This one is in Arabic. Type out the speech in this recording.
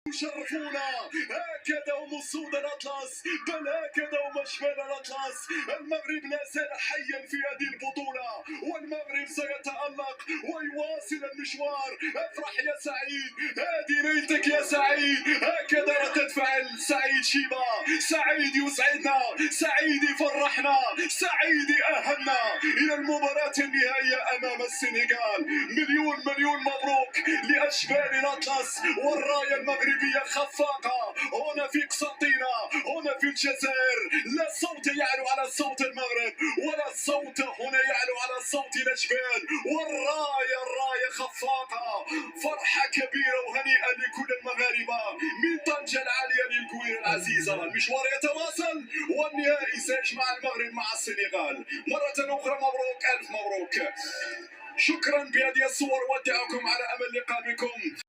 يشرفونا. هكذا هم اسود الاطلس، بل هكذا هم اشبال الاطلس. المغرب لا زال حيا في هذه البطوله، والمغرب سيتالق ويواصل المشوار. افرح يا سعيد، هذه ليلتك يا سعيد. هكذا ردة فعل سعيد شيبه. سعيد يسعدنا، سعيد يفرحنا، سعيد يأهلنا الى المباراه النهائيه امام السنغال. مليون مليون مبروك لاشبال الاطلس والرايه المغربيه خفاقه هنا في قسنطينه، هنا في الجزائر. لا صوت يعلو على صوت المغرب، ولا صوت هنا يعلو على صوت الاشبال. الرايه خفاقه. فرحه كبيره وهنيئه لكل المغاربه من طنجه العاليه للكوير العزيزه. المشوار يتواصل والنهائي سيجمع المغرب مع السنغال. مره اخرى مبروك، الف مبروك. شكرا بهذه الصور، ودعكم على امل لقاء بكم.